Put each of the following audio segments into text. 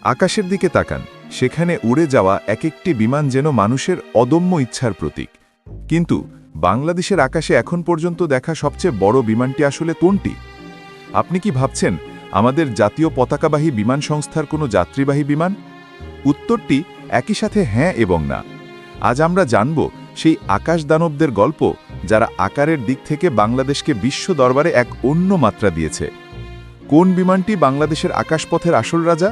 আকাশের দিকে তাকান, সেখানে উড়ে যাওয়া এক একটি বিমান যেন মানুষের অদম্য ইচ্ছার প্রতীক। কিন্তু বাংলাদেশের আকাশে এখন পর্যন্ত দেখা সবচেয়ে বড় বিমানটি আসলে কোনটি? আপনি কি ভাবছেন আমাদের জাতীয় পতাকাবাহী বিমান সংস্থার কোনো যাত্রীবাহী বিমান? উত্তরটি একই সাথে হ্যাঁ এবং না। আজ আমরা জানব সেই আকাশ দানবদের গল্প, যারা আকারের দিক থেকে বাংলাদেশকে বিশ্ব দরবারে এক অন্য মাত্রা দিয়েছে। কোন বিমানটি বাংলাদেশের আকাশপথের আসল রাজা?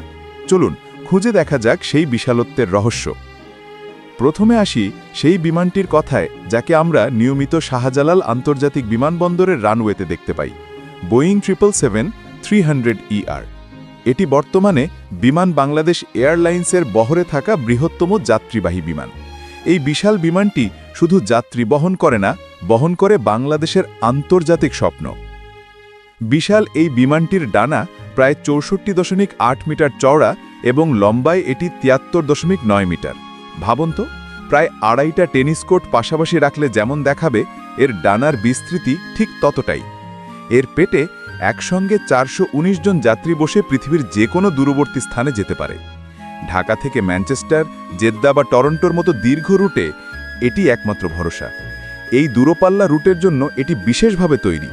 চলুন খুঁজে দেখা যাক সেই বিশালত্বের রহস্য। প্রথমে আসি সেই বিমানটির কথায়, যাকে আমরা নিয়মিত শাহজালাল আন্তর্জাতিক বিমানবন্দরের রানওয়েতে দেখতে পাই, বোয়িং 777-300ER। এটি বর্তমানে বিমান বাংলাদেশ এয়ারলাইন্সের বহরে থাকা বৃহত্তম যাত্রীবাহী বিমান। এই বিশাল বিমানটি শুধু যাত্রী বহন করে না, বহন করে বাংলাদেশের আন্তর্জাতিক স্বপ্ন। বিশাল এই বিমানটির ডানা প্রায় 64.8 মিটার চওড়া এবং লম্বায় এটি 73.9 মিটার। ভাবুন তো, প্রায় আড়াইটা টেনিস কোর্ট পাশাপাশি রাখলে যেমন দেখাবে, এর ডানার বিস্তৃতি ঠিক ততটাই। এর পেটে একসঙ্গে 419 জন যাত্রী বসে পৃথিবীর যে কোনো দূরবর্তী স্থানে যেতে পারে। ঢাকা থেকে ম্যানচেস্টার, জেদ্দা বা টরন্টোর মতো দীর্ঘ রুটে এটি একমাত্র ভরসা। এই দূরপাল্লা রুটের জন্য এটি বিশেষভাবে তৈরি।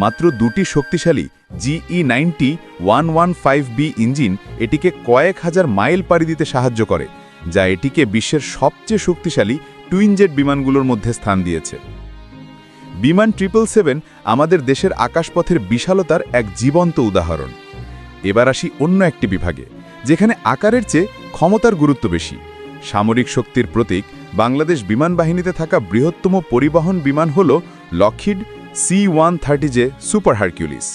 মাত্র দুটি শক্তিশালী GE90-115B ইঞ্জিন এটিকে কয়েক হাজার মাইল পাড়ি দিতে সাহায্য করে, যা এটিকে বিশ্বের সবচেয়ে শক্তিশালী টুইনজেট বিমানগুলোর মধ্যে স্থান দিয়েছে। বিমান 777 আমাদের দেশের আকাশপথের বিশালতার এক জীবন্ত উদাহরণ। এবার আসি অন্য একটি বিভাগে, যেখানে আকারের চেয়ে ক্ষমতার গুরুত্ব বেশি। সামরিক শক্তির প্রতীক বাংলাদেশ বিমান বাহিনীতে থাকা বৃহত্তম পরিবহন বিমান হল লকহিড C-130J সুপার হারকিউলিস।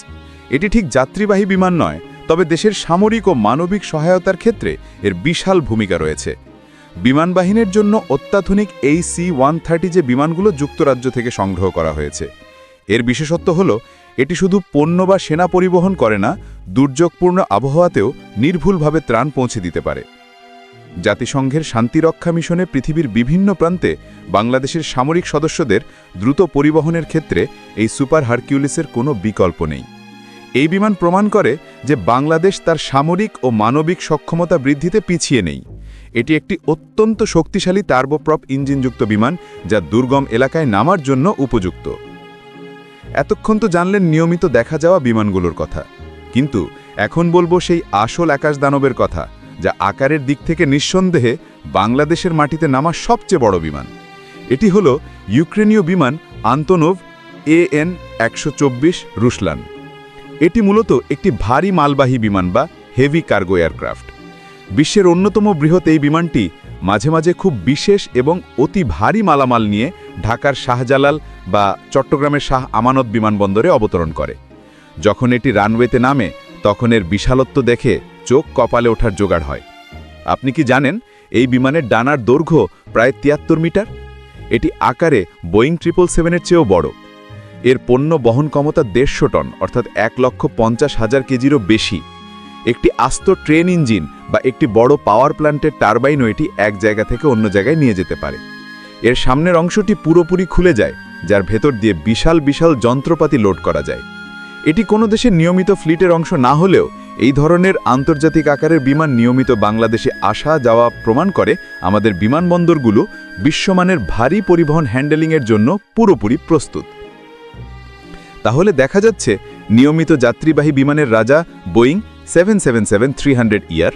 এটি ঠিক যাত্রীবাহী বিমান নয়, তবে দেশের সামরিক ও মানবিক সহায়তার ক্ষেত্রে এর বিশাল ভূমিকা রয়েছে। বিমান বাহিনীর জন্য অত্যাধুনিক এই C-130J বিমানগুলো যুক্তরাজ্য থেকে সংগ্রহ করা হয়েছে। এর বিশেষত্ব হল এটি শুধু পণ্য বা সেনা পরিবহন করে না, দুর্যোগপূর্ণ আবহাওয়াতেও নির্ভুলভাবে ত্রাণ পৌঁছে দিতে পারে। জাতিসংঘের শান্তিরক্ষা মিশনে পৃথিবীর বিভিন্ন প্রান্তে বাংলাদেশের সামরিক সদস্যদের দ্রুত পরিবহনের ক্ষেত্রে এই সুপার হারকিউলিসের কোনো বিকল্প নেই। এই বিমান প্রমাণ করে যে বাংলাদেশ তার সামরিক ও মানবিক সক্ষমতা বৃদ্ধিতে পিছিয়ে নেই। এটি একটি অত্যন্ত শক্তিশালী টার্বোপ্রপ ইঞ্জিনযুক্ত বিমান, যা দুর্গম এলাকায় নামার জন্য উপযুক্ত। এতক্ষণ তো জানলেন নিয়মিত দেখা যাওয়া বিমানগুলোর কথা, কিন্তু এখন বলবো সেই আসল আকাশ দানবের কথা, যা আকারের দিক থেকে নিঃসন্দেহে বাংলাদেশের মাটিতে নামা সবচেয়ে বড় বিমান। এটি হল ইউক্রেনীয় বিমান আন্তনোভ AN-124 রুসলান। এটি মূলত একটি ভারী মালবাহী বিমান বা হেভি কার্গো এয়ারক্রাফট। বিশ্বের অন্যতম বৃহৎ এই বিমানটি মাঝে মাঝে খুব বিশেষ এবং অতি ভারী মালামাল নিয়ে ঢাকার শাহজালাল বা চট্টগ্রামের শাহ আমানত বিমানবন্দরে অবতরণ করে। যখন এটি রানওয়েতে নামে, তখন এর বিশালত্ব দেখে চোখ কপালে ওঠার জোগাড় হয়। আপনি কি জানেন এই বিমানের ডানার দৈর্ঘ্য প্রায় 73 মিটার? এটি আকারে বোয়িং 777-এর চেয়েও বড়। এর পণ্য বহন ক্ষমতা 150 টন, অর্থাৎ 1,50,000 কেজিরও বেশি। একটি আস্ত ট্রেন ইঞ্জিন বা একটি বড় পাওয়ার প্ল্যান্টের টারবাইনও এটি এক জায়গা থেকে অন্য জায়গায় নিয়ে যেতে পারে। এর সামনের অংশটি পুরোপুরি খুলে যায়, যার ভেতর দিয়ে বিশাল বিশাল যন্ত্রপাতি লোড করা যায়। এটি কোনো দেশের নিয়মিত ফ্লিটের অংশ না হলেও এই ধরনের আন্তর্জাতিক আকারের বিমান নিয়মিত বাংলাদেশে আসা যাওয়া প্রমাণ করে আমাদের বিমানবন্দরগুলো বিশ্বমানের ভারী পরিবহন হ্যান্ডেলিংয়ের জন্য পুরোপুরি প্রস্তুত। তাহলে দেখা যাচ্ছে নিয়মিত যাত্রীবাহী বিমানের রাজা বোয়িং 777-300ER,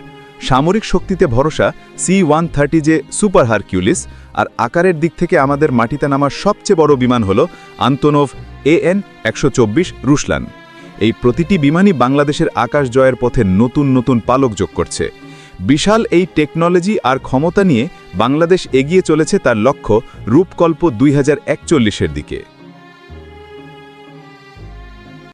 সামরিক শক্তিতে ভরসা C-130J সুপার হারকিউলিস, আর আকারের দিক থেকে আমাদের মাটিতে নামার সবচেয়ে বড় বিমান হল আন্তনোভ AN-124 রুসলান। এই প্রতিটি বিমানই বাংলাদেশের আকাশ জয়ের পথে নতুন নতুন পালক যোগ করছে। বিশাল এই টেকনোলজি আর ক্ষমতা নিয়ে বাংলাদেশ এগিয়ে চলেছে তার লক্ষ্য রূপকল্প 2041-এর দিকে।